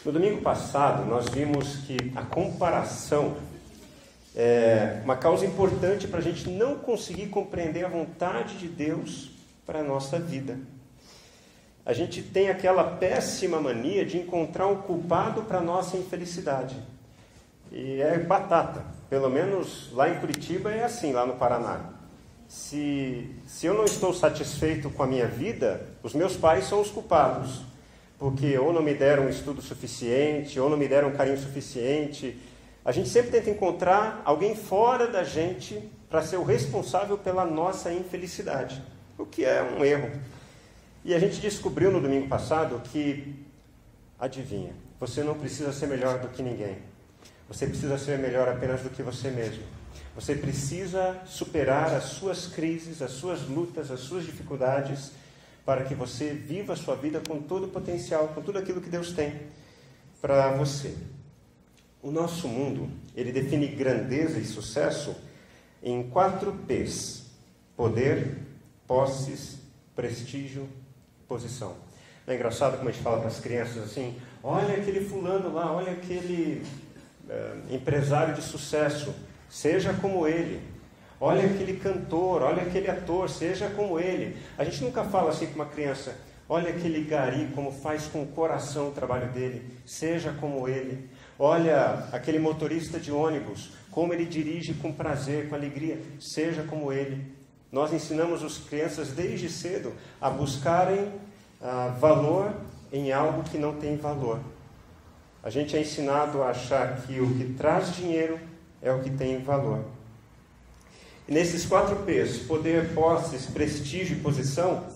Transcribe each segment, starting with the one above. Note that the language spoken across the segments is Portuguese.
No domingo passado, nós vimos que a comparação é uma causa importante para a gente não conseguir compreender a vontade de Deus para a nossa vida. A gente tem aquela péssima mania de encontrar um culpado para a nossa infelicidade. E é batata. Pelo menos lá em Curitiba é assim, lá no Paraná. Se eu não estou satisfeito com a minha vida, os meus pais são os culpados. Porque ou não me deram um estudo suficiente, ou não me deram um carinho suficiente. A gente sempre tenta encontrar alguém fora da gente para ser o responsável pela nossa infelicidade, o que é um erro. E a gente descobriu no domingo passado que, adivinha, você não precisa ser melhor do que ninguém. Você precisa ser melhor apenas do que você mesmo. Você precisa superar as suas crises, as suas lutas, as suas dificuldades, para que você viva a sua vida com todo o potencial, com tudo aquilo que Deus tem para você. O nosso mundo, ele define grandeza e sucesso em 4 P's: poder, posses, prestígio, posição. Não é engraçado como a gente fala para as crianças assim: olha aquele fulano lá, olha aquele empresário de sucesso, seja como ele. Olha aquele cantor, olha aquele ator, seja como ele. A gente nunca fala assim para uma criança: olha aquele gari, como faz com o coração o trabalho dele, seja como ele. Olha aquele motorista de ônibus, como ele dirige com prazer, com alegria, seja como ele. Nós ensinamos as crianças desde cedo a buscarem valor em algo que não tem valor. A gente é ensinado a achar que o que traz dinheiro é o que tem valor. E nesses 4 P's, poder, posses, prestígio e posição,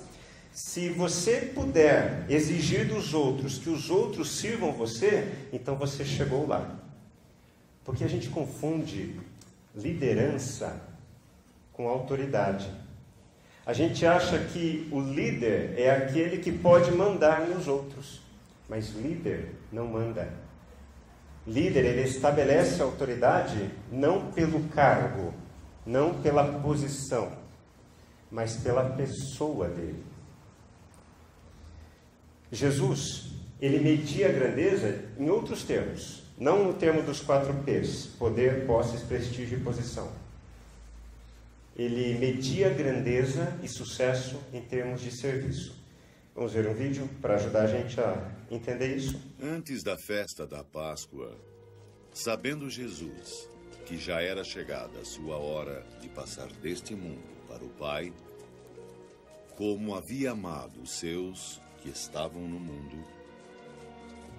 se você puder exigir dos outros que os outros sirvam você, então você chegou lá. Porque a gente confunde liderança com autoridade. A gente acha que o líder é aquele que pode mandar nos outros, mas líder não manda. Líder, ele estabelece a autoridade não pelo cargo, não pela posição, mas pela pessoa dele. Jesus, ele media a grandeza em outros termos, não no termo dos 4 P's, poder, posses, prestígio e posição. Ele media a grandeza e sucesso em termos de serviço. Vamos ver um vídeo para ajudar a gente a entender isso? Antes da festa da Páscoa, sabendo Jesus que já era chegada a sua hora de passar deste mundo para o Pai, como havia amado os seus que estavam no mundo,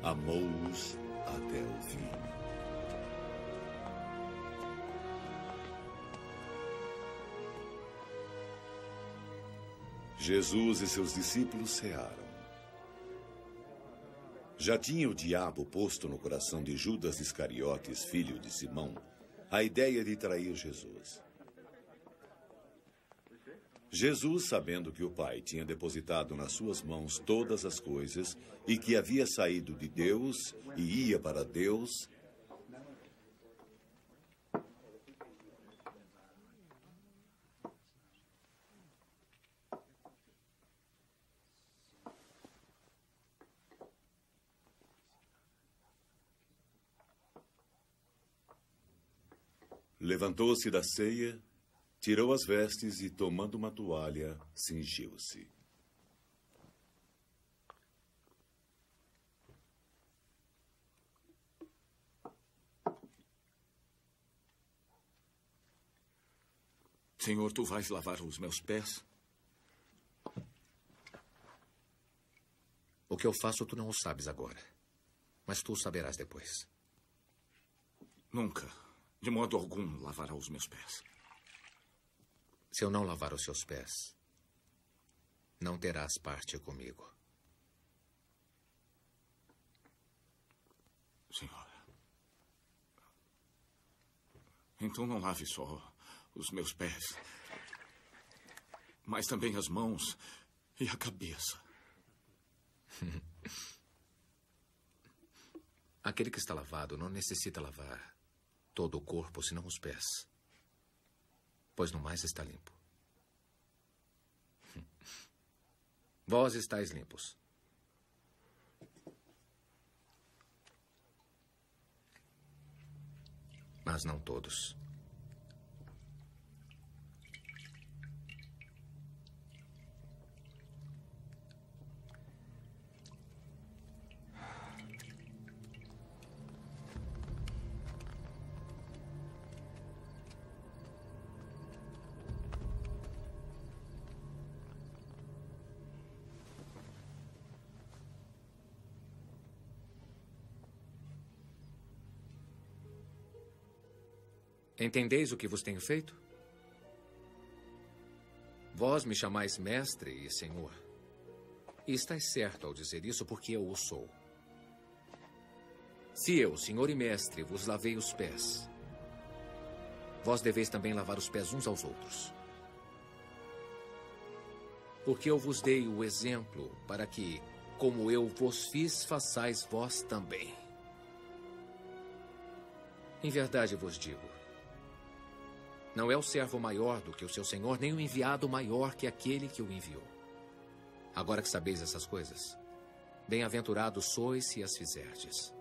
amou-os até o fim. Jesus e seus discípulos cearam. Já tinha o diabo posto no coração de Judas Iscariotes, filho de Simão, a ideia de trair Jesus. Jesus, sabendo que o Pai tinha depositado nas suas mãos todas as coisas e que havia saído de Deus e ia para Deus, levantou-se da ceia, tirou as vestes e, tomando uma toalha, cingiu-se. Senhor, tu vais lavar os meus pés? O que eu faço tu não o sabes agora, mas tu o saberás depois. Nunca, de modo algum, lavará os meus pés. Se eu não lavar os seus pés, não terás parte comigo. Senhor, então não lave só os meus pés, mas também as mãos e a cabeça. Aquele que está lavado não necessita lavar todo o corpo, senão os pés, pois no mais está limpo. Vós estáis limpos, mas não todos. Entendeis o que vos tenho feito? Vós me chamais mestre e senhor. E estáis certo ao dizer isso, porque eu o sou. Se eu, senhor e mestre, vos lavei os pés, vós deveis também lavar os pés uns aos outros. Porque eu vos dei o exemplo para que, como eu vos fiz, façais vós também. Em verdade vos digo, não é o servo maior do que o seu senhor, nem o enviado maior que aquele que o enviou. Agora que sabeis essas coisas, bem-aventurados sois se as fizerdes.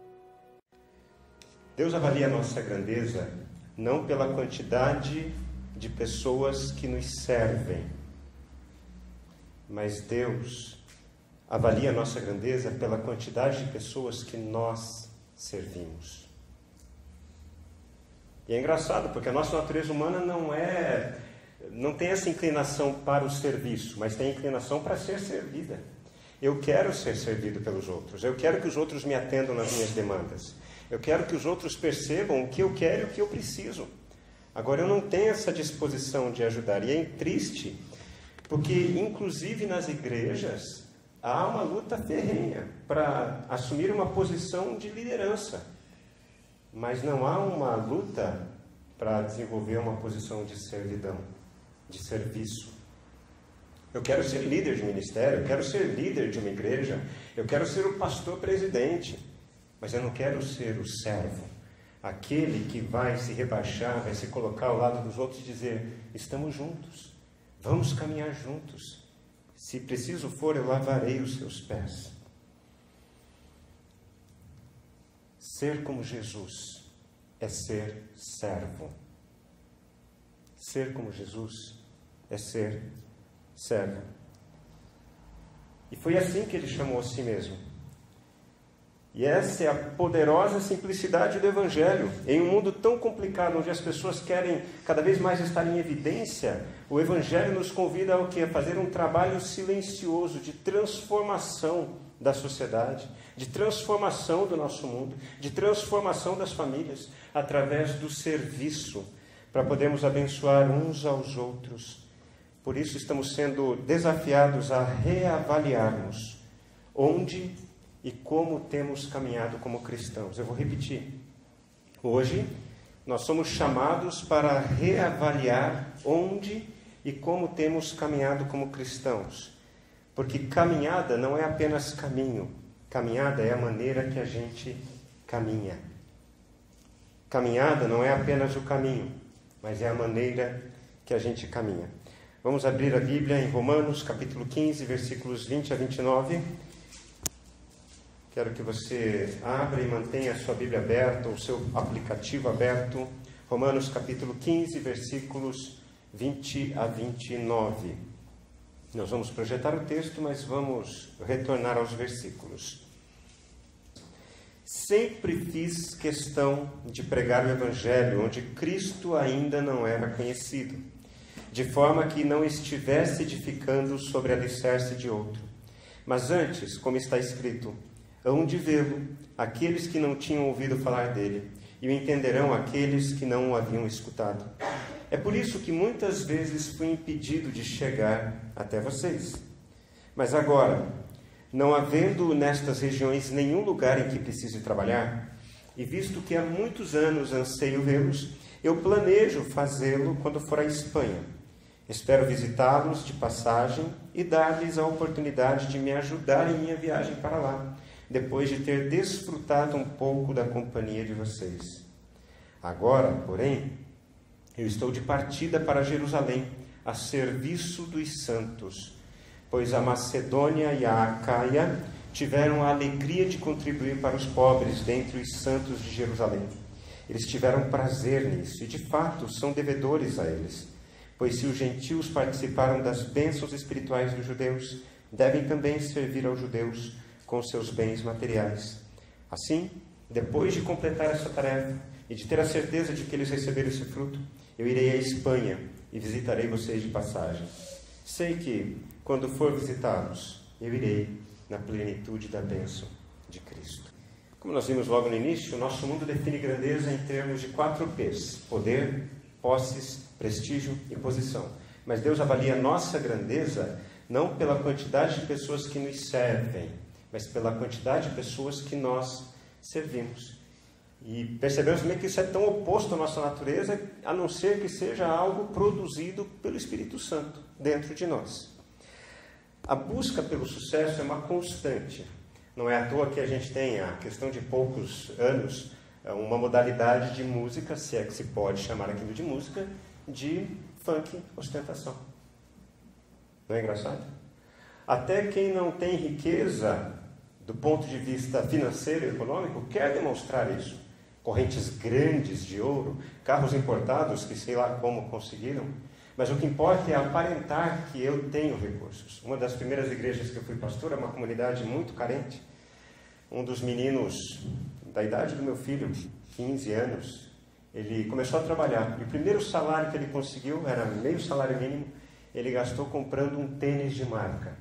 Deus avalia a nossa grandeza não pela quantidade de pessoas que nos servem, mas Deus avalia a nossa grandeza pela quantidade de pessoas que nós servimos. E é engraçado, porque a nossa natureza humana não tem essa inclinação para o serviço, mas tem a inclinação para ser servida. Eu quero ser servido pelos outros. Eu quero que os outros me atendam nas minhas demandas. Eu quero que os outros percebam o que eu quero e o que eu preciso. Agora, eu não tenho essa disposição de ajudar. E é triste, porque, inclusive nas igrejas, há uma luta ferrenha para assumir uma posição de liderança. Mas não há uma luta para desenvolver uma posição de servidão, de serviço. Eu quero ser líder de ministério, eu quero ser líder de uma igreja, eu quero ser o pastor presidente, mas eu não quero ser o servo, aquele que vai se rebaixar, vai se colocar ao lado dos outros e dizer: estamos juntos, vamos caminhar juntos, se preciso for, eu lavarei os seus pés. Ser como Jesus é ser servo. Ser como Jesus é ser servo. E foi assim que ele chamou a si mesmo. E essa é a poderosa simplicidade do Evangelho. Em um mundo tão complicado, onde as pessoas querem cada vez mais estar em evidência, o Evangelho nos convida ao quê? A fazer um trabalho silencioso de transformação da sociedade, de transformação do nosso mundo, de transformação das famílias, através do serviço, para podermos abençoar uns aos outros. Por isso estamos sendo desafiados a reavaliarmos onde e como temos caminhado como cristãos. Eu vou repetir. Hoje, nós somos chamados para reavaliar onde e como temos caminhado como cristãos. Porque caminhada não é apenas caminho. Caminhada é a maneira que a gente caminha. Caminhada não é apenas o caminho, mas é a maneira que a gente caminha. Vamos abrir a Bíblia em Romanos, capítulo 15, versículos 20 a 29. Quero que você abra e mantenha a sua Bíblia aberta, o seu aplicativo aberto. Romanos, capítulo 15, versículos 20 a 29. Nós vamos projetar o texto, mas vamos retornar aos versículos. Sempre fiz questão de pregar o Evangelho onde Cristo ainda não era conhecido, de forma que não estivesse edificando sobre alicerce de outro. Mas antes, como está escrito, hão de vê-lo aqueles que não tinham ouvido falar dele, e o entenderão aqueles que não o haviam escutado. É por isso que muitas vezes fui impedido de chegar até vocês. Mas agora, não havendo nestas regiões nenhum lugar em que precise trabalhar, e visto que há muitos anos anseio vê-los, eu planejo fazê-lo quando for à Espanha. Espero visitá-los de passagem e dar-lhes a oportunidade de me ajudar em minha viagem para lá, depois de ter desfrutado um pouco da companhia de vocês. Agora, porém, eu estou de partida para Jerusalém, a serviço dos santos, pois a Macedônia e a Acaia tiveram a alegria de contribuir para os pobres dentre os santos de Jerusalém. Eles tiveram prazer nisso e, de fato, são devedores a eles. Pois se os gentios participaram das bênçãos espirituais dos judeus, devem também servir aos judeus com seus bens materiais. Assim, depois de completar essa tarefa e de ter a certeza de que eles receberam esse fruto, eu irei à Espanha e visitarei vocês de passagem. Sei que, quando for visitá-los, eu irei na plenitude da bênção de Cristo. Como nós vimos logo no início, o nosso mundo define grandeza em termos de 4 P's: poder, posses, prestígio e posição. Mas Deus avalia a nossa grandeza não pela quantidade de pessoas que nos servem, mas pela quantidade de pessoas que nós servimos. E percebemos também que isso é tão oposto à nossa natureza, a não ser que seja algo produzido pelo Espírito Santo dentro de nós. A busca pelo sucesso é uma constante. Não é à toa que a gente tem, a questão de poucos anos, uma modalidade de música, se é que se pode chamar aquilo de música, de funk ostentação. Não é engraçado? Até quem não tem riqueza do ponto de vista financeiro e econômico quer demonstrar isso. Correntes grandes de ouro, carros importados que sei lá como conseguiram, mas o que importa é aparentar que eu tenho recursos. Uma das primeiras igrejas que eu fui pastor é uma comunidade muito carente. Um dos meninos da idade do meu filho, 15 anos, ele começou a trabalhar. E o primeiro salário que ele conseguiu, era meio salário mínimo, ele gastou comprando um tênis de marca.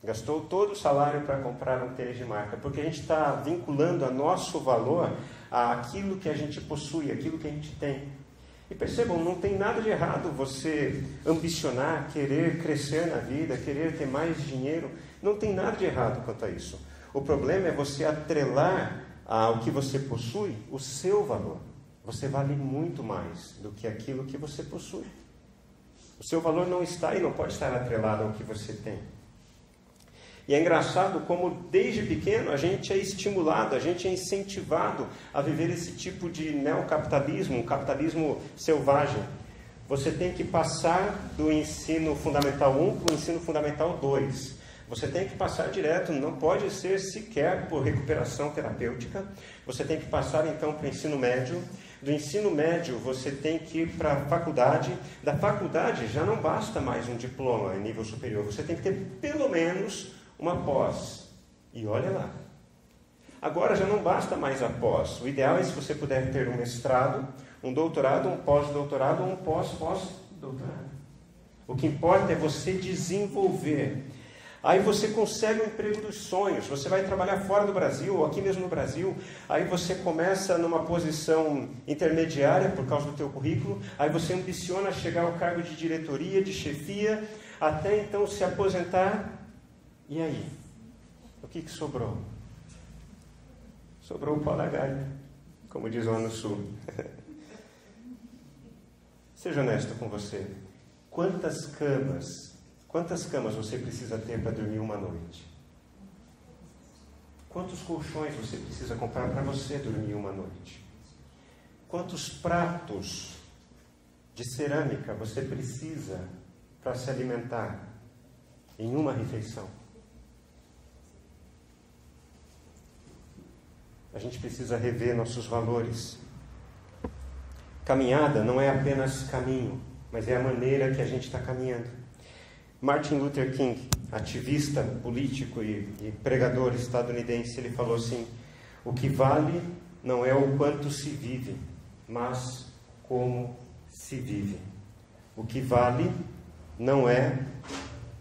Gastou todo o salário para comprar um tênis de marca, porque a gente está vinculando a nosso valor àquilo que a gente possui, aquilo que a gente tem. E percebam, não tem nada de errado você ambicionar, querer crescer na vida, querer ter mais dinheiro. Não tem nada de errado quanto a isso. O problema é você atrelar ao que você possui o seu valor. Você vale muito mais do que aquilo que você possui. O seu valor não está e não pode estar atrelado ao que você tem. E é engraçado como, desde pequeno, a gente é estimulado, a gente é incentivado a viver esse tipo de neocapitalismo, um capitalismo selvagem. Você tem que passar do ensino fundamental 1 para o ensino fundamental 2. Você tem que passar direto, não pode ser sequer por recuperação terapêutica. Você tem que passar, então, para o ensino médio. Do ensino médio, você tem que ir para a faculdade. Da faculdade, já não basta mais um diploma em nível superior. Você tem que ter, pelo menos, uma pós. E olha lá. Agora já não basta mais a pós. O ideal é se você puder ter um mestrado, um doutorado, um pós-doutorado ou um pós-pós-doutorado. O que importa é você desenvolver. Aí você consegue o emprego dos sonhos. Você vai trabalhar fora do Brasil ou aqui mesmo no Brasil. Aí você começa numa posição intermediária por causa do teu currículo. Aí você ambiciona chegar ao cargo de diretoria, de chefia, até então se aposentar. E aí? O que sobrou? Sobrou o pó da galha, como diz lá no sul. Seja honesto com você. Quantas camas você precisa ter para dormir uma noite? Quantos colchões você precisa comprar para você dormir uma noite? Quantos pratos de cerâmica você precisa para se alimentar em uma refeição? A gente precisa rever nossos valores. Caminhada não é apenas caminho, mas é a maneira que a gente está caminhando. Martin Luther King, ativista político e pregador estadunidense, ele falou assim: o que vale não é o quanto se vive, mas como se vive. O que vale não é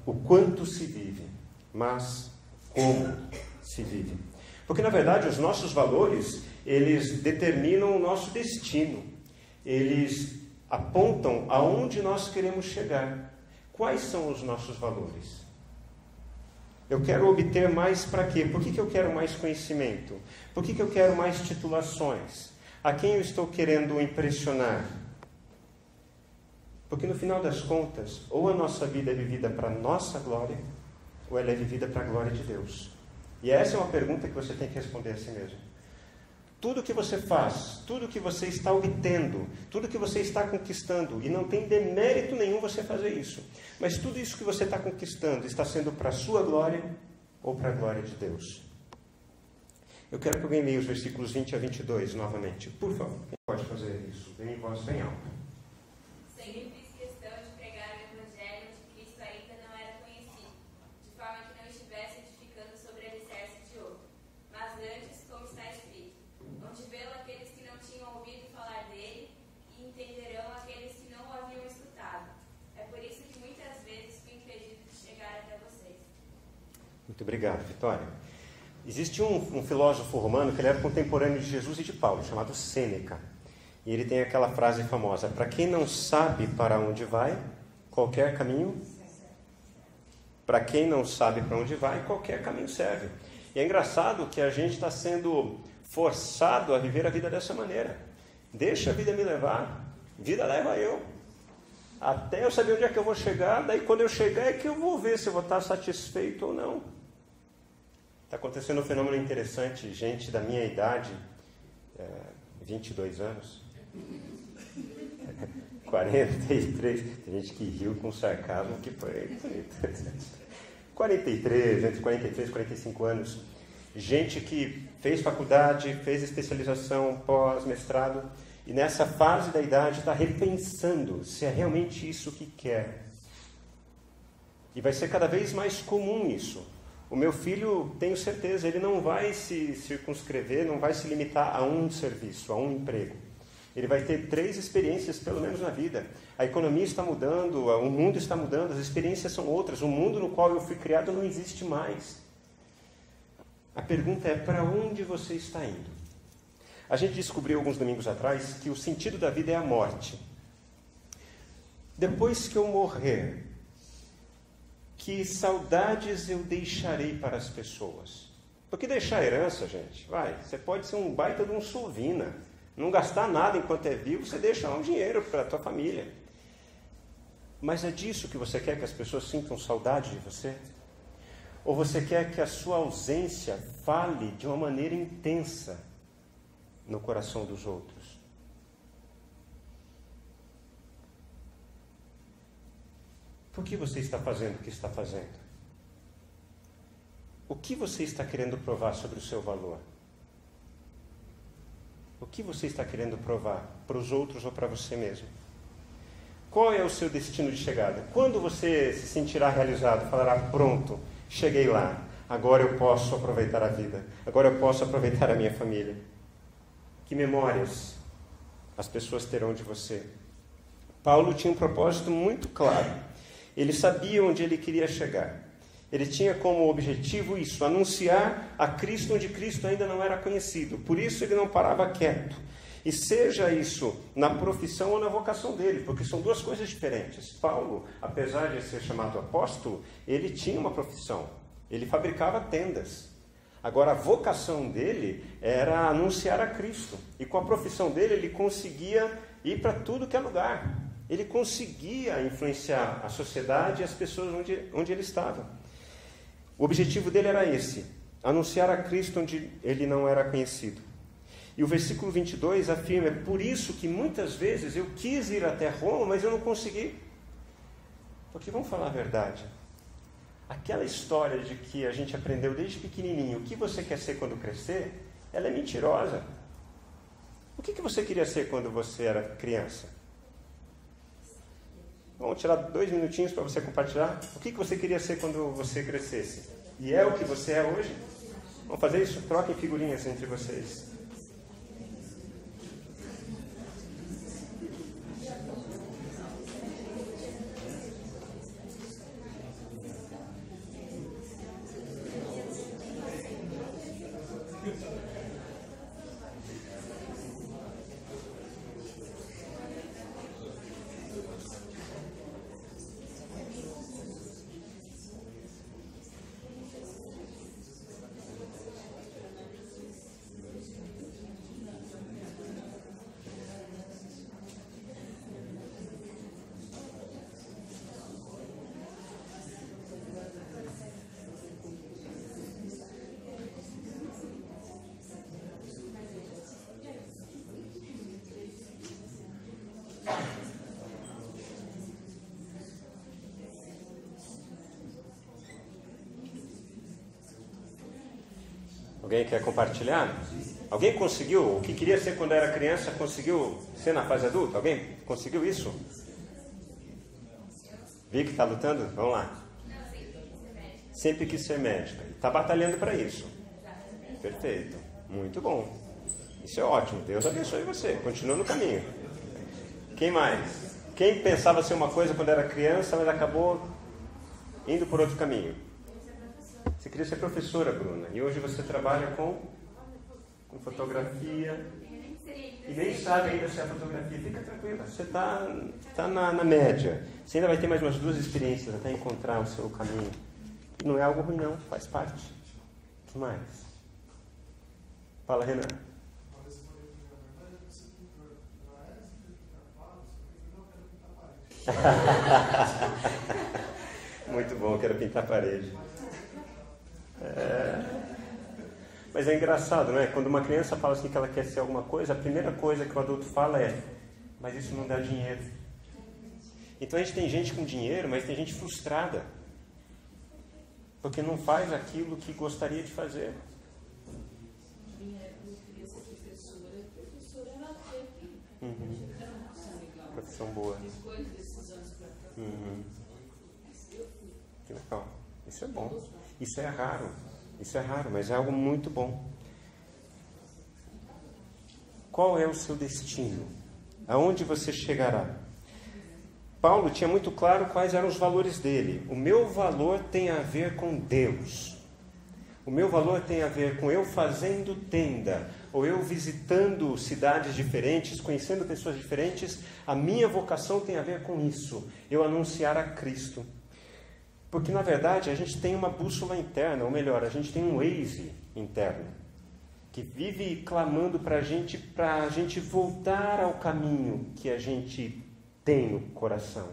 o quanto se vive, mas como se vive. Porque, na verdade, os nossos valores, eles determinam o nosso destino. Eles apontam aonde nós queremos chegar. Quais são os nossos valores? Eu quero obter mais para quê? Por que eu quero mais conhecimento? Por que eu quero mais titulações? A quem eu estou querendo impressionar? Porque, no final das contas, ou a nossa vida é vivida para a nossa glória, ou ela é vivida para a glória de Deus. E essa é uma pergunta que você tem que responder a si mesmo. Tudo que você faz, tudo que você está obtendo, tudo que você está conquistando, e não tem demérito nenhum você fazer isso, mas tudo isso que você está conquistando está sendo para a sua glória ou para a glória de Deus? Eu quero que alguém leia os versículos 20 a 22 novamente. Por favor, quem pode fazer isso? Bem em voz bem alta. Sempre fiz questão de pregar o Evangelho onde Cristo ainda não era conhecido, de forma que não estivesse edificando sobre alicerce de ouro. Mas antes, como está escrito, onde vê-lo aqueles que não tinham ouvido falar dele, e entenderão aqueles que não o haviam escutado. É por isso que muitas vezes fui impedido de chegar até vocês. Muito obrigado, Vitória. Existe um filósofo romano que ele era contemporâneo de Jesus e de Paulo, chamado Sêneca. E ele tem aquela frase famosa: para quem não sabe para onde vai, qualquer caminho... Para quem não sabe para onde vai, qualquer caminho serve. E é engraçado que a gente está sendo forçado a viver a vida dessa maneira. Deixa a vida me levar, vida leva eu. Até eu saber onde é que eu vou chegar, daí quando eu chegar é que eu vou ver se eu vou estar satisfeito ou não. Está acontecendo um fenômeno interessante, gente da minha idade, 22 anos, 43, tem gente que riu com sarcasmo, que foi bonito. 43, entre 43 e 45 anos, gente que fez faculdade, fez especialização, pós-mestrado, e nessa fase da idade está repensando se é realmente isso que quer. E vai ser cada vez mais comum isso. O meu filho, tenho certeza, ele não vai se circunscrever, não vai se limitar a um serviço, a um emprego. Ele vai ter 3 experiências, pelo menos na vida. A economia está mudando, o mundo está mudando, as experiências são outras. O mundo no qual eu fui criado não existe mais. A pergunta é, para onde você está indo? A gente descobriu alguns domingos atrás que o sentido da vida é a morte. Depois que eu morrer, que saudades eu deixarei para as pessoas? Porque deixar herança, gente, você pode ser um baita de um sovina, não gastar nada enquanto é vivo, você deixa um dinheiro para a tua família. Mas é disso que você quer que as pessoas sintam saudade de você? Ou você quer que a sua ausência fale de uma maneira intensa no coração dos outros? Por que você está fazendo o que está fazendo? O que você está querendo provar sobre o seu valor? O que você está querendo provar para os outros ou para você mesmo? Qual é o seu destino de chegada? Quando você se sentirá realizado, falará, pronto, cheguei lá, agora eu posso aproveitar a vida, agora eu posso aproveitar a minha família. Que memórias as pessoas terão de você? Paulo tinha um propósito muito claro. Ele sabia onde ele queria chegar. Ele tinha como objetivo isso, anunciar a Cristo onde Cristo ainda não era conhecido. Por isso ele não parava quieto. E seja isso na profissão ou na vocação dele, porque são 2 coisas diferentes. Paulo, apesar de ser chamado apóstolo, ele tinha uma profissão. Ele fabricava tendas. Agora, a vocação dele era anunciar a Cristo. E com a profissão dele, ele conseguia ir para tudo que é lugar. Ele conseguia influenciar a sociedade e as pessoas onde ele estava. O objetivo dele era esse, anunciar a Cristo onde ele não era conhecido. E o versículo 22 afirma, é por isso que muitas vezes eu quis ir até Roma, mas eu não consegui. Porque vamos falar a verdade, aquela história de que a gente aprendeu desde pequenininho, o que você quer ser quando crescer, ela é mentirosa. O que você queria ser quando você era criança? Vamos tirar 2 minutinhos para você compartilhar. O que você queria ser quando você crescesse? E é o que você é hoje? Vamos fazer isso? Troquem figurinhas entre vocês. Alguém quer compartilhar? Alguém conseguiu? O que queria ser quando era criança, conseguiu ser na fase adulta? Alguém conseguiu isso? Vi que está lutando? Vamos lá. Sempre quis ser médica. Está batalhando para isso. Perfeito. Muito bom. Isso é ótimo. Deus abençoe você. Continua no caminho. Quem mais? Quem pensava ser uma coisa quando era criança, mas acabou indo por outro caminho? Você queria ser professora, Bruna. E hoje você trabalha com fotografia. E nem sabe ainda se é fotografia. Fica tranquila. Você está na média. Você ainda vai ter mais umas 2 experiências até encontrar o seu caminho. E não é algo ruim, não. Faz parte. O que mais? Fala, Renan. Muito bom, quero pintar a parede. Mas é engraçado, não é? Quando uma criança fala assim que ela quer ser alguma coisa, a primeira coisa que o adulto fala é: mas isso não dá dinheiro. Então a gente tem gente com dinheiro, mas tem gente frustrada, porque não faz aquilo que gostaria de fazer. Profissão boa. Que legal. Isso é bom. Isso é raro. Isso é raro, mas é algo muito bom. Qual é o seu destino? Aonde você chegará? Paulo tinha muito claro quais eram os valores dele. O meu valor tem a ver com Deus. O meu valor tem a ver com eu fazendo tenda, ou eu visitando cidades diferentes, conhecendo pessoas diferentes. A minha vocação tem a ver com isso, eu anunciar a Cristo. Porque, na verdade, a gente tem uma bússola interna, ou melhor, a gente tem um Waze interno, que vive clamando para a gente voltar ao caminho que a gente tem no coração,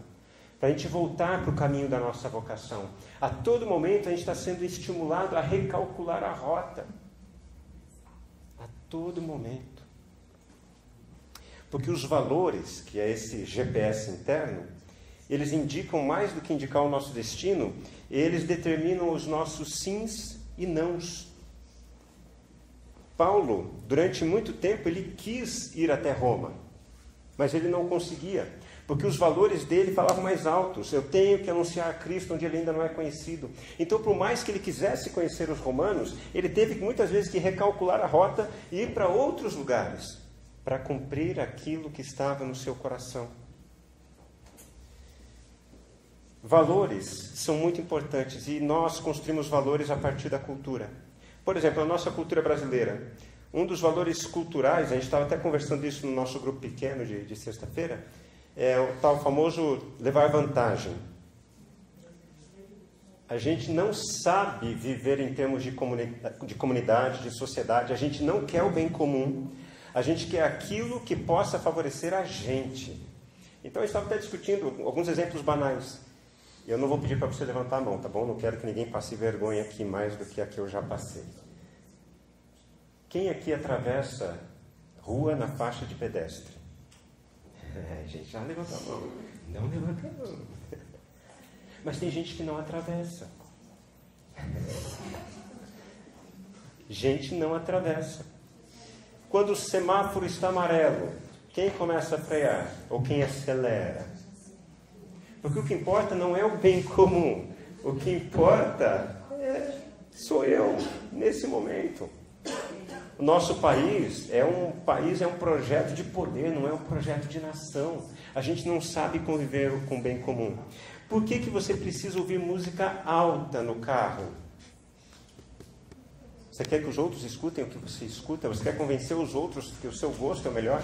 para a gente voltar para o caminho da nossa vocação. A todo momento a gente está sendo estimulado a recalcular a rota. A todo momento. Porque os valores, que é esse GPS interno, eles indicam mais do que indicar o nosso destino, eles determinam os nossos sims e nãos. Paulo, durante muito tempo, ele quis ir até Roma, mas ele não conseguia, porque os valores dele falavam mais altos. Eu tenho que anunciar a Cristo onde ele ainda não é conhecido. Então, por mais que ele quisesse conhecer os romanos, ele teve muitas vezes que recalcular a rota e ir para outros lugares, para cumprir aquilo que estava no seu coração. Valores são muito importantes e nós construímos valores a partir da cultura. Por exemplo, a nossa cultura brasileira. Um dos valores culturais, a gente estava até conversando isso no nosso grupo pequeno de sexta-feira, é o tal famoso levar vantagem. A gente não sabe viver em termos de comunidade, de sociedade, a gente não quer o bem comum, a gente quer aquilo que possa favorecer a gente. Então, eu estava até discutindo alguns exemplos banais. Eu não vou pedir para você levantar a mão, tá bom? Não quero que ninguém passe vergonha aqui mais do que a que eu já passei. Quem aqui atravessa rua na faixa de pedestre? Gente, já levantou a mão. Não levanta a mão. Mas tem gente que não atravessa. Gente não atravessa. Quando o semáforo está amarelo, quem começa a frear? Ou quem acelera? Porque o que importa não é o bem comum. O que importa sou eu, nesse momento. O nosso país é um projeto de poder, não é um projeto de nação. A gente não sabe conviver com o bem comum. Por que você precisa ouvir música alta no carro? Você quer que os outros escutem o que você escuta? Você quer convencer os outros que o seu gosto é o melhor?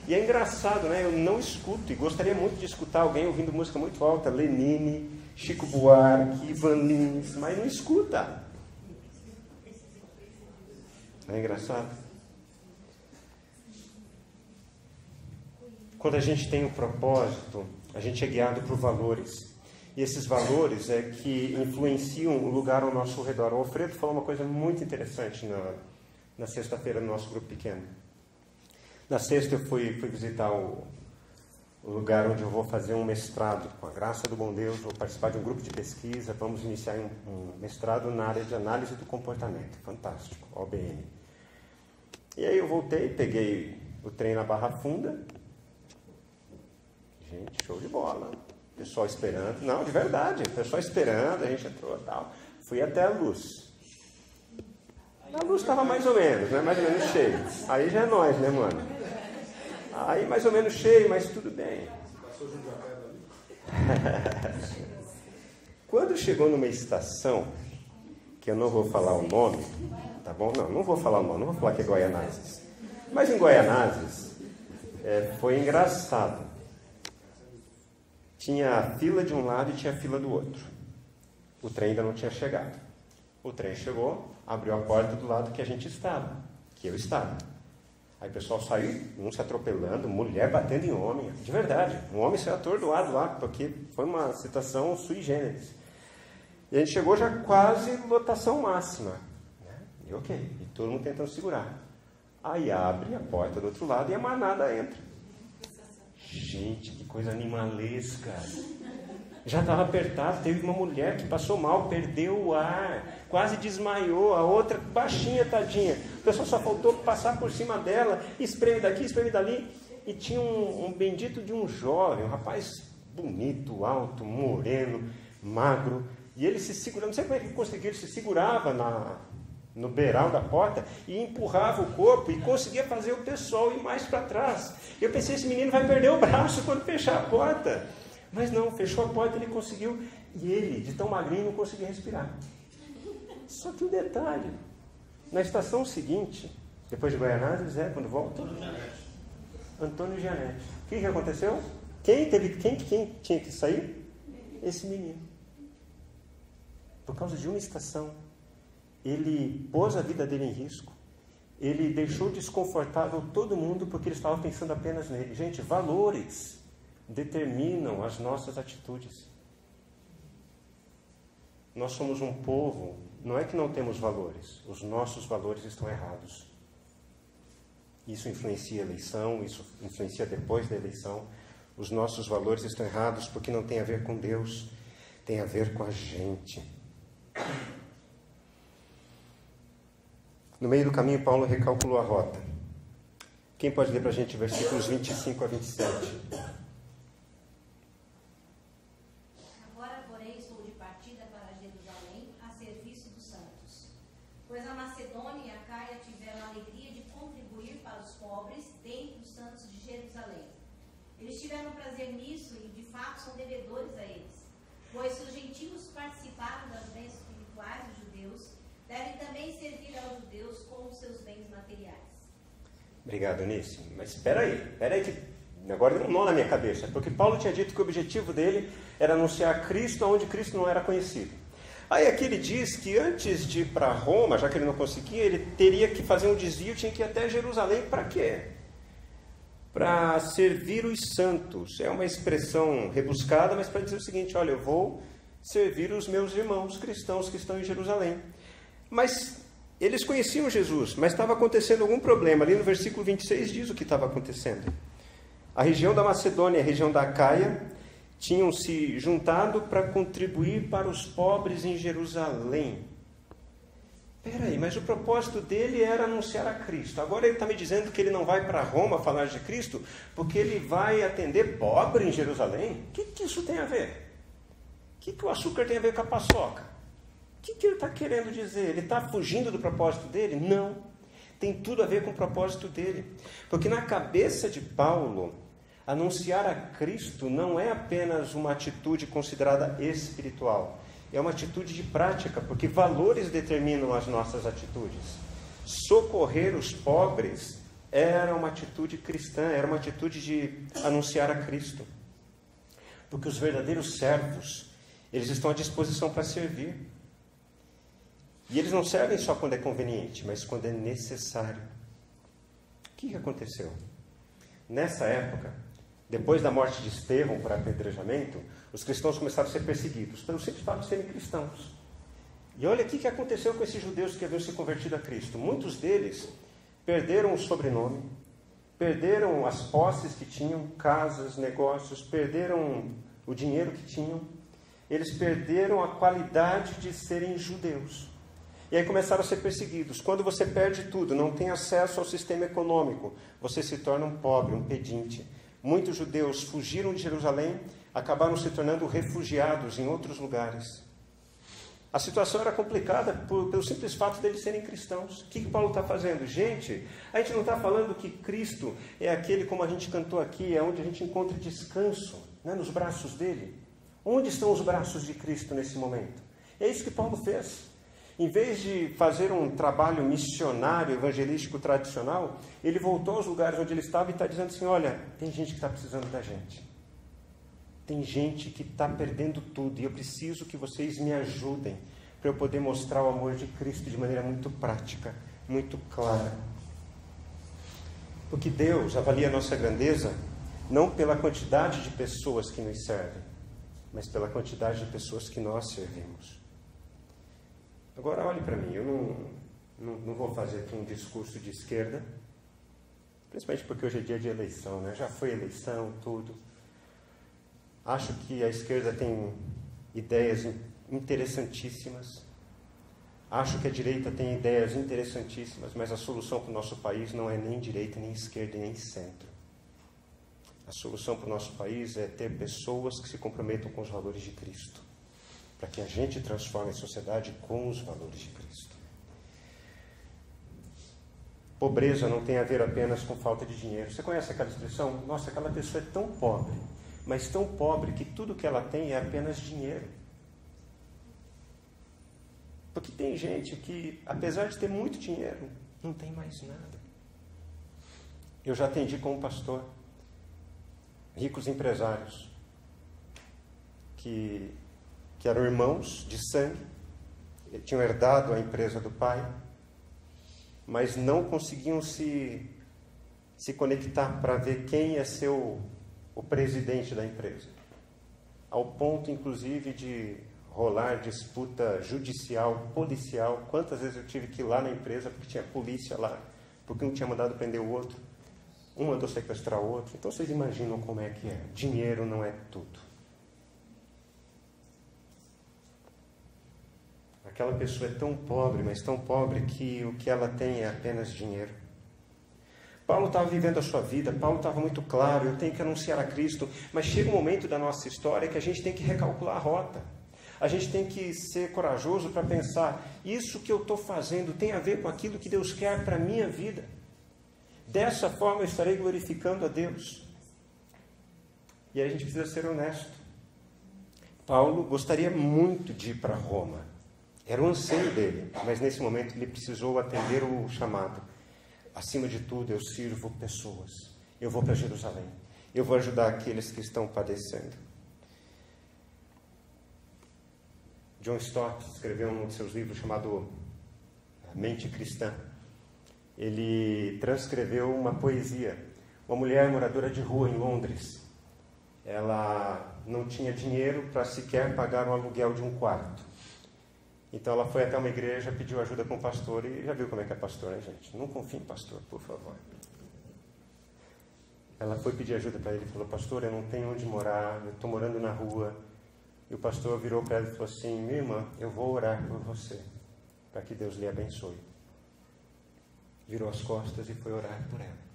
E é engraçado, né? Eu não escuto, e gostaria muito de escutar alguém ouvindo música muito alta, Lenine, Chico Buarque, Ivan Lins, mas não escuta. Não é engraçado? Quando a gente tem um propósito, a gente é guiado por valores. E esses valores é que influenciam o lugar ao nosso redor. O Alfredo falou uma coisa muito interessante na sexta-feira no nosso grupo pequeno. Na sexta eu fui visitar o o lugar onde eu vou fazer um mestrado. Com a graça do bom Deus, vou participar de um grupo de pesquisa, vamos iniciar um mestrado na área de análise do comportamento. Fantástico, OBN. E aí eu voltei, peguei o trem na Barra Funda. Gente, show de bola. Pessoal esperando. Não, de verdade, pessoal esperando, a gente entrou e tal. Fui até a Luz. A Luz estava mais ou menos, né? Mais ou menos cheio. Aí já é nós, né, mano? Aí mais ou menos cheio, mas tudo bem. Quando chegou numa estação, que eu não vou falar o nome, tá bom? Não vou falar o nome, não vou falar que é Guaianazes. Mas em Guaianazes, foi engraçado. Tinha a fila de um lado e tinha a fila do outro. O trem ainda não tinha chegado. O trem chegou, abriu a porta do lado que a gente estava, que eu estava. Aí o pessoal saiu, um se atropelando, mulher batendo em homem. De verdade, um homem saiu atordoado lá, porque foi uma situação sui generis. E a gente chegou já quase lotação máxima. Né? E ok, e todo mundo tentando segurar. Aí abre a porta do outro lado e a manada entra. Gente, que coisa animalesca. Já estava apertado, teve uma mulher que passou mal, perdeu o ar, quase desmaiou, a outra baixinha, tadinha. O pessoal só faltou passar por cima dela, espreme daqui, espreme dali. E tinha um bendito de um jovem, um rapaz bonito, alto, moreno, magro. E ele se segurava, não sei como é que ele conseguiu, ele se segurava no beiral da porta e empurrava o corpo e conseguia fazer o pessoal ir mais para trás. Eu pensei, esse menino vai perder o braço quando fechar a porta. Mas não, fechou a porta, ele conseguiu. E ele, de tão magrinho, não conseguia respirar. Só que um detalhe. Na estação seguinte, depois de Guaianazes, quando volta? Antônio Gianetti. O que aconteceu? Quem tinha que sair? Esse menino. Por causa de uma estação. Ele pôs a vida dele em risco. Ele deixou desconfortável todo mundo porque ele estava pensando apenas nele. Gente, valores determinam as nossas atitudes. Nós somos um povo, não é que não temos valores, os nossos valores estão errados. Isso influencia a eleição, isso influencia depois da eleição. Os nossos valores estão errados porque não tem a ver com Deus, tem a ver com a gente. No meio do caminho, Paulo recalculou a rota. Quem pode ler para a gente versículos 25 a 27? Agora, porém, estou de partida para Jerusalém, a serviço dos santos. Pois a Macedônia e a Caia tiveram a alegria de contribuir para os pobres dentre os santos de Jerusalém. Eles tiveram prazer nisso e, de fato, são devedores a eles. Pois se os gentios participaram das bênçãos espirituais dos judeus, devem também servir aos judeus com os seus bens materiais. Obrigado, Eunice. Mas espera aí que agora deu um nó na minha cabeça, porque Paulo tinha dito que o objetivo dele era anunciar Cristo onde Cristo não era conhecido. Aí aqui ele diz que antes de ir para Roma, já que ele não conseguia, ele teria que fazer um desvio, tinha que ir até Jerusalém. Para quê? Para servir os santos. É uma expressão rebuscada, mas para dizer o seguinte: olha, eu vou servir os meus irmãos cristãos que estão em Jerusalém. Mas eles conheciam Jesus, mas estava acontecendo algum problema. Ali no versículo 26 diz o que estava acontecendo. A região da Macedônia e a região da Caia tinham se juntado para contribuir para os pobres em Jerusalém. Espera aí, mas o propósito dele era anunciar a Cristo. Agora ele está me dizendo que ele não vai para Roma falar de Cristo porque ele vai atender pobre em Jerusalém? O que isso tem a ver? O que o açúcar tem a ver com a paçoca? O que ele está querendo dizer? Ele está fugindo do propósito dele? Não. Tem tudo a ver com o propósito dele. Porque na cabeça de Paulo, anunciar a Cristo não é apenas uma atitude considerada espiritual. É uma atitude de prática, porque valores determinam as nossas atitudes. Socorrer os pobres era uma atitude cristã, era uma atitude de anunciar a Cristo. Porque os verdadeiros servos, eles estão à disposição para servir. E eles não servem só quando é conveniente, mas quando é necessário. O que aconteceu? Nessa época, depois da morte de Estevão por apedrejamento, os cristãos começaram a ser perseguidos, pelo simples fato de serem cristãos. E olha o que aconteceu com esses judeus que haviam se convertido a Cristo. Muitos deles perderam o sobrenome, perderam as posses que tinham, casas, negócios, perderam o dinheiro que tinham, eles perderam a qualidade de serem judeus. E aí começaram a ser perseguidos. Quando você perde tudo, não tem acesso ao sistema econômico, você se torna um pobre, um pedinte. Muitos judeus fugiram de Jerusalém, acabaram se tornando refugiados em outros lugares. A situação era complicada pelo simples fato deles serem cristãos. O que Paulo está fazendo? Gente, a gente não está falando que Cristo é aquele, como a gente cantou aqui, é onde a gente encontra descanso, né, nos braços dele. Onde estão os braços de Cristo nesse momento? É isso que Paulo fez. Em vez de fazer um trabalho missionário, evangelístico tradicional, ele voltou aos lugares onde ele estava e está dizendo assim, olha, tem gente que está precisando da gente. Tem gente que está perdendo tudo e eu preciso que vocês me ajudem para eu poder mostrar o amor de Cristo de maneira muito prática, muito clara. Porque Deus avalia a nossa grandeza não pela quantidade de pessoas que nos servem, mas pela quantidade de pessoas que nós servimos. Agora olhe para mim, eu não vou fazer aqui um discurso de esquerda, principalmente porque hoje é dia de eleição, né? Já foi eleição, tudo. Acho que a esquerda tem ideias interessantíssimas. Acho que a direita tem ideias interessantíssimas, mas a solução para o nosso país não é nem direita, nem esquerda, nem centro. A solução para o nosso país é ter pessoas que se comprometam com os valores de Cristo, para que a gente transforme a sociedade com os valores de Cristo. Pobreza não tem a ver apenas com falta de dinheiro. Você conhece aquela expressão? Nossa, aquela pessoa é tão pobre, mas tão pobre que tudo que ela tem é apenas dinheiro. Porque tem gente que, apesar de ter muito dinheiro, não tem mais nada. Eu já atendi como pastor ricos empresários que eram irmãos de sangue, tinham herdado a empresa do pai, mas não conseguiam se conectar para ver quem ia ser o presidente da empresa. Ao ponto, inclusive, de rolar disputa judicial, policial. Quantas vezes eu tive que ir lá na empresa porque tinha polícia lá, porque um tinha mandado prender o outro, um mandou sequestrar o outro. Então vocês imaginam como é que é. Dinheiro não é tudo. Aquela pessoa é tão pobre, mas tão pobre que o que ela tem é apenas dinheiro. Paulo estava vivendo a sua vida, Paulo estava muito claro, eu tenho que anunciar a Cristo, mas chega um momento da nossa história que a gente tem que recalcular a rota. A gente tem que ser corajoso para pensar, isso que eu estou fazendo tem a ver com aquilo que Deus quer para a minha vida. Dessa forma eu estarei glorificando a Deus. E aí a gente precisa ser honesto. Paulo gostaria muito de ir para Roma. Era o anseio dele, mas nesse momento ele precisou atender o chamado. Acima de tudo, eu sirvo pessoas. Eu vou para Jerusalém. Eu vou ajudar aqueles que estão padecendo. John Stott escreveu um de seus livros chamado Mente Cristã. Ele transcreveu uma poesia. Uma mulher moradora de rua em Londres. Ela não tinha dinheiro para sequer pagar o aluguel de um quarto. Então ela foi até uma igreja, pediu ajuda com o pastor, e já viu como é que é pastor, né, gente? Não confie em pastor, por favor. Ela foi pedir ajuda para ele e falou, pastor, eu não tenho onde morar, eu estou morando na rua. E o pastor virou para ela e falou assim, minha irmã, eu vou orar por você, para que Deus lhe abençoe. Virou as costas e foi orar por ela.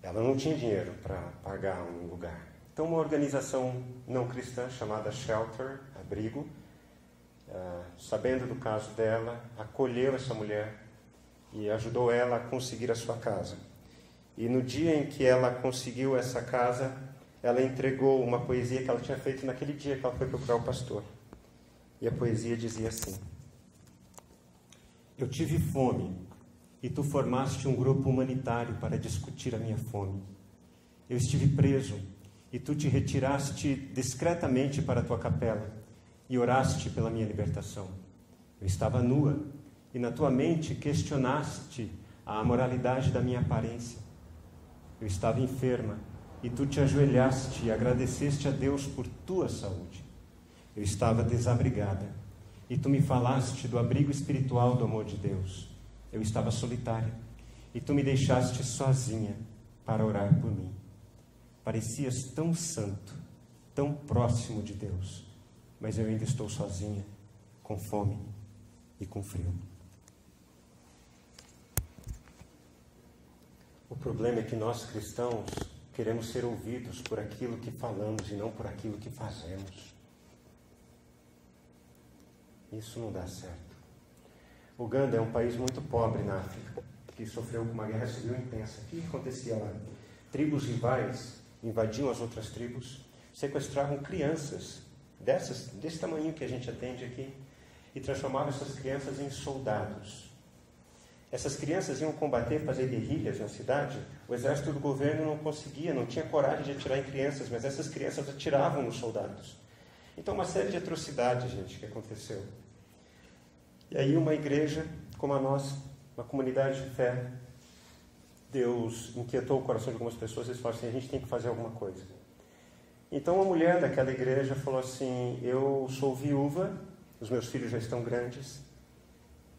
Ela não tinha dinheiro para pagar um lugar. Então uma organização não cristã chamada Shelter, abrigo, sabendo do caso dela, acolheu essa mulher e ajudou ela a conseguir a sua casa. E no dia em que ela conseguiu essa casa, ela entregou uma poesia que ela tinha feito naquele dia que ela foi procurar o pastor. E a poesia dizia assim: eu tive fome e tu formaste um grupo humanitário para discutir a minha fome. Eu estive preso e tu te retiraste discretamente para a tua capela e oraste pela minha libertação. Eu estava nua, e na tua mente questionaste a moralidade da minha aparência. Eu estava enferma, e tu te ajoelhaste e agradeceste a Deus por tua saúde. Eu estava desabrigada, e tu me falaste do abrigo espiritual do amor de Deus. Eu estava solitária, e tu me deixaste sozinha para orar por mim. Parecias tão santo, tão próximo de Deus, mas eu ainda estou sozinha, com fome e com frio. O problema é que nós cristãos queremos ser ouvidos por aquilo que falamos e não por aquilo que fazemos. Isso não dá certo. Uganda é um país muito pobre na África, que sofreu uma guerra civil intensa. O que acontecia lá? Tribos rivais invadiam as outras tribos, sequestravam crianças desse tamanho que a gente atende aqui e transformavam essas crianças em soldados. Essas crianças iam combater, fazer guerrilhas na cidade. O exército do governo não conseguia, não tinha coragem de atirar em crianças, mas essas crianças atiravam nos soldados. Então, uma série de atrocidades, gente, que aconteceu. E aí uma igreja como a nossa, uma comunidade de fé, Deus inquietou o coração de algumas pessoas e eles falaram assim, a gente tem que fazer alguma coisa. Então uma mulher daquela igreja falou assim, eu sou viúva, os meus filhos já estão grandes,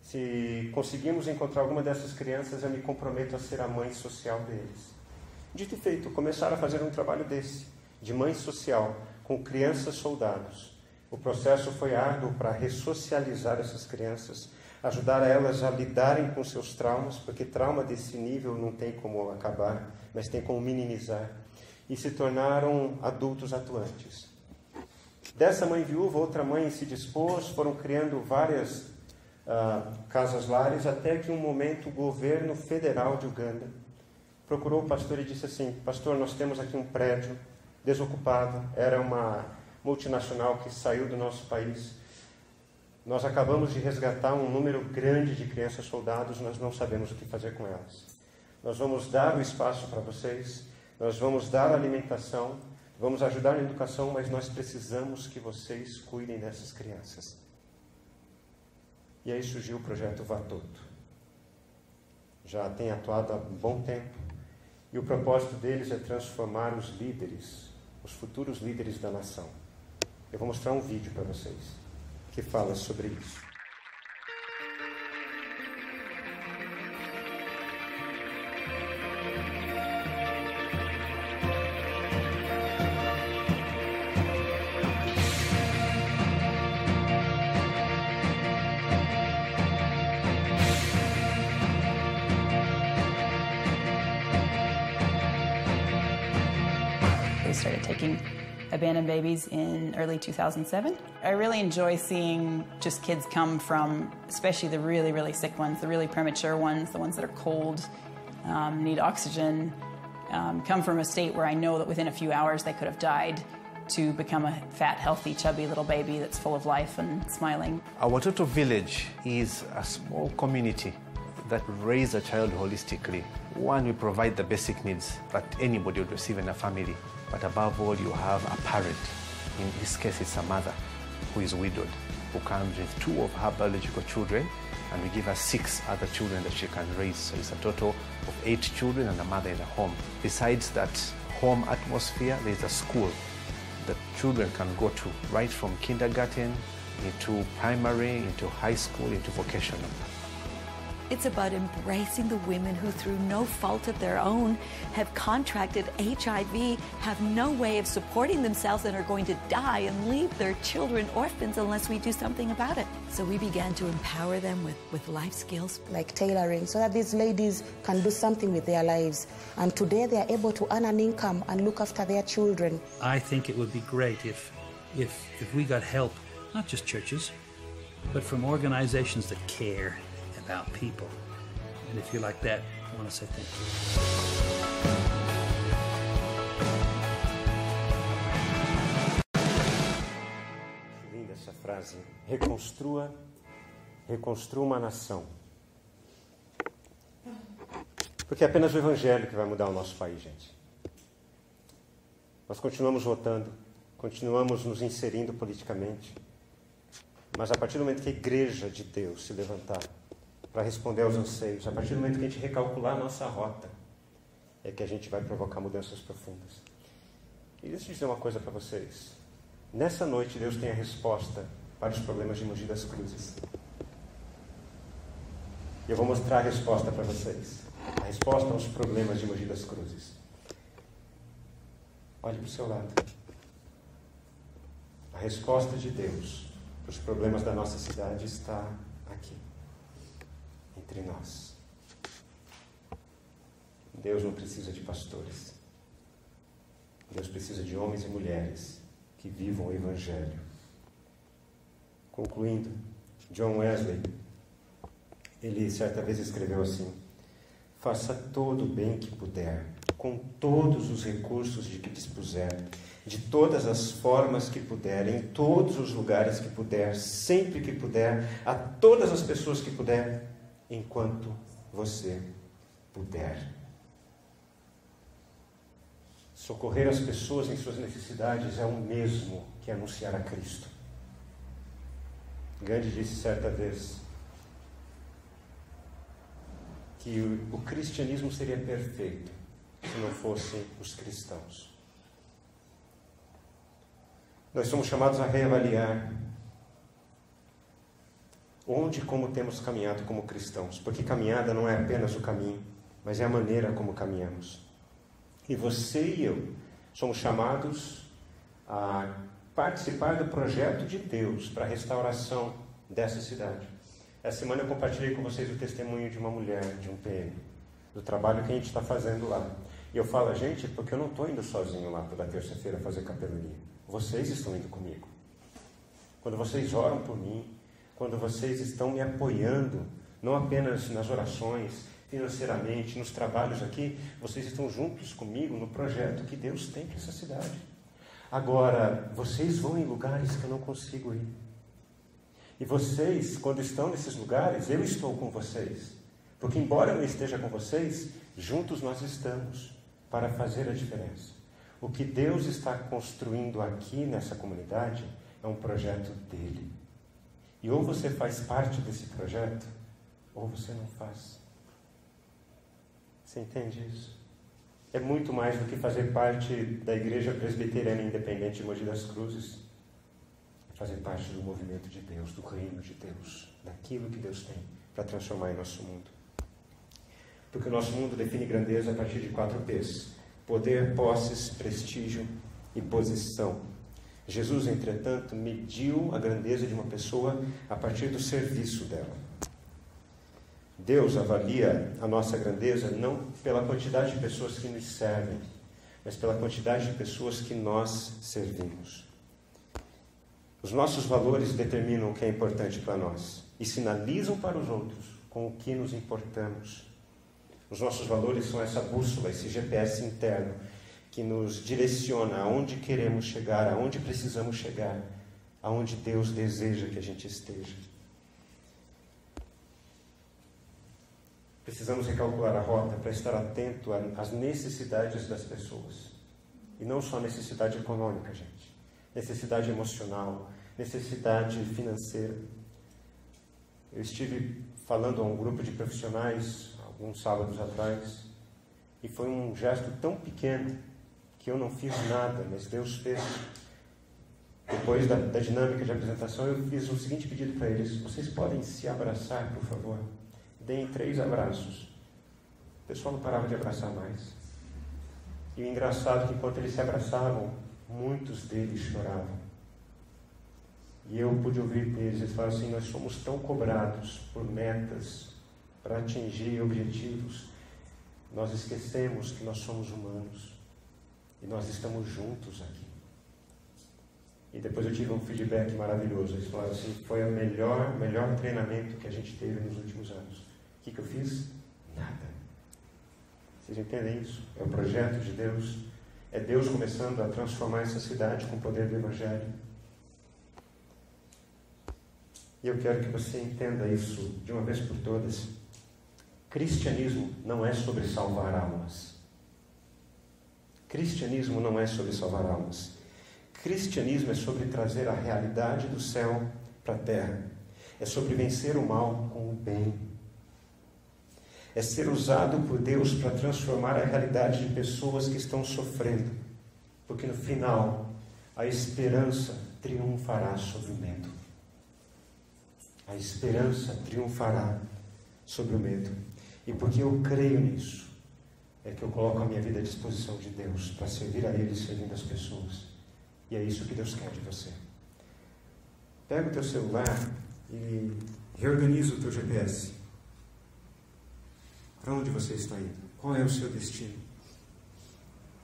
se conseguirmos encontrar alguma dessas crianças, eu me comprometo a ser a mãe social deles. Dito e feito, começaram a fazer um trabalho desse, de mãe social, com crianças soldados. O processo foi árduo para ressocializar essas crianças, ajudar elas a lidarem com seus traumas, porque trauma desse nível não tem como acabar, mas tem como minimizar, e se tornaram adultos atuantes. Dessa mãe viúva, outra mãe se dispôs, foram criando várias casas-lares, até que um momento o governo federal de Uganda procurou o pastor e disse assim, pastor, nós temos aqui um prédio desocupado, era uma multinacional que saiu do nosso país, nós acabamos de resgatar um número grande de crianças soldados, nós não sabemos o que fazer com elas. Nós vamos dar o espaço para vocês, nós vamos dar a alimentação, vamos ajudar na educação, mas nós precisamos que vocês cuidem dessas crianças. E aí surgiu o projeto Vatoto. Já tem atuado há um bom tempo, e o propósito deles é transformar os líderes, os futuros líderes da nação. Eu vou mostrar um vídeo para vocês, que fala sobre isso. They started taking abandoned babies in early 2007. I really enjoy seeing just kids come from, especially the really, really sick ones, the really premature ones, the ones that are cold, need oxygen, come from a state where I know that within a few hours they could have died, to become a fat, healthy, chubby little baby that's full of life and smiling. Our Watoto village is a small community that raise a child holistically. One, we provide the basic needs that anybody would receive in a family. But above all, you have a parent. In this case, it's a mother who is widowed, who comes with 2 of her biological children, and we give her 6 other children that she can raise. So it's a total of 8 children and a mother in a home. Besides that home atmosphere, there's a school that children can go to, right from kindergarten into primary, into high school, into vocational. It's about embracing the women who, through no fault of their own, have contracted HIV, have no way of supporting themselves, and are going to die and leave their children orphans unless we do something about it. So we began to empower them with life skills. Like tailoring, so that these ladies can do something with their lives. And today they are able to earn an income and look after their children. I think it would be great if we got help, not just churches, but from organizations that care about people. And if you're like that, I want to say thank you. Linda essa frase. Reconstrua uma nação. Porque é apenas o Evangelho que vai mudar o nosso país, gente. Nós continuamos votando, continuamos nos inserindo politicamente, mas a partir do momento que a Igreja de Deus se levantar para responder aos anseios, a partir do momento que a gente recalcular a nossa rota, é que a gente vai provocar mudanças profundas. E deixa eu dizer uma coisa para vocês. Nessa noite, Deus tem a resposta para os problemas de Mogi das Cruzes. E eu vou mostrar a resposta para vocês. A resposta aos problemas de Mogi das Cruzes. Olhe para o seu lado. A resposta de Deus para os problemas da nossa cidade está aqui, entre nós. Deus não precisa de pastores. Deus precisa de homens e mulheres que vivam o Evangelho. Concluindo, John Wesley, ele certa vez escreveu assim: faça todo o bem que puder, com todos os recursos de que dispuser, de todas as formas que puder, em todos os lugares que puder, sempre que puder, a todas as pessoas que puder, enquanto você puder. Socorrer as pessoas em suas necessidades é o mesmo que anunciar a Cristo. Gandhi disse certa vez que o cristianismo seria perfeito se não fossem os cristãos. Nós somos chamados a reavaliar onde e como temos caminhado como cristãos, porque caminhada não é apenas o caminho, mas é a maneira como caminhamos. E você e eu somos chamados a participar do projeto de Deus para a restauração dessa cidade. Essa semana eu compartilhei com vocês o testemunho de uma mulher, de um PM, do trabalho que a gente está fazendo lá. E eu falo, gente, porque eu não estou indo sozinho lá toda terça-feira fazer capelania. Vocês estão indo comigo. Quando vocês oram por mim, quando vocês estão me apoiando, não apenas nas orações, financeiramente, nos trabalhos aqui, vocês estão juntos comigo no projeto que Deus tem para essa cidade. Agora, vocês vão em lugares que eu não consigo ir. E vocês, quando estão nesses lugares, eu estou com vocês. Porque embora eu não esteja com vocês, juntos nós estamos para fazer a diferença. O que Deus está construindo aqui nessa comunidade é um projeto dele. E ou você faz parte desse projeto, ou você não faz. Você entende isso? É muito mais do que fazer parte da Igreja Presbiteriana Independente de Mogi das Cruzes. Fazer parte do movimento de Deus, do reino de Deus, daquilo que Deus tem para transformar em nosso mundo. Porque o nosso mundo define grandeza a partir de 4 P's: poder, posses, prestígio e posição. Jesus, entretanto, mediu a grandeza de uma pessoa a partir do serviço dela. Deus avalia a nossa grandeza não pela quantidade de pessoas que nos servem, mas pela quantidade de pessoas que nós servimos. Os nossos valores determinam o que é importante para nós e sinalizam para os outros com o que nos importamos. Os nossos valores são essa bússola, esse GPS interno que nos direciona aonde queremos chegar, aonde precisamos chegar, aonde Deus deseja que a gente esteja. Precisamos recalcular a rota para estar atento às necessidades das pessoas. E não só necessidade econômica, gente. Necessidade emocional, necessidade financeira. Eu estive falando a um grupo de profissionais alguns sábados atrás, e foi um gesto tão pequeno que eu não fiz nada, mas Deus fez. Depois da dinâmica de apresentação, eu fiz o seguinte pedido para eles: vocês podem se abraçar, por favor? Deem 3 abraços. O pessoal não parava de abraçar mais. E o engraçado é que enquanto eles se abraçavam, muitos deles choravam. E eu pude ouvir deles, eles falaram assim: nós somos tão cobrados por metas para atingir objetivos, nós esquecemos que nós somos humanos e nós estamos juntos aqui. E depois eu tive um feedback maravilhoso. Eles falaram assim: foi o melhor treinamento que a gente teve nos últimos anos. O que eu fiz? Nada. Vocês entendem isso? É o projeto de Deus. É Deus começando a transformar essa cidade com o poder do Evangelho. E eu quero que você entenda isso de uma vez por todas. Cristianismo não é sobre salvar almas. Cristianismo não é sobre salvar almas. Cristianismo é sobre trazer a realidade do céu para a terra. É sobre vencer o mal com o bem. É ser usado por Deus para transformar a realidade de pessoas que estão sofrendo. Porque no final, a esperança triunfará sobre o medo. A esperança triunfará sobre o medo. E porque eu creio nisso, é que eu coloco a minha vida à disposição de Deus para servir a Ele, servindo as pessoas. E é isso que Deus quer de você. Pega o teu celular e reorganiza o teu GPS. Para onde você está indo? Qual é o seu destino?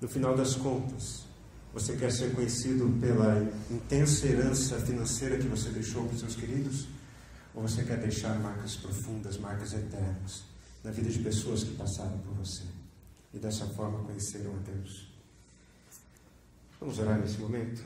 No final das contas, você quer ser conhecido pela intensa herança financeira que você deixou para os seus queridos? Ou você quer deixar marcas profundas, marcas eternas, na vida de pessoas que passaram por você e dessa forma conheceram a Deus? Vamos orar nesse momento?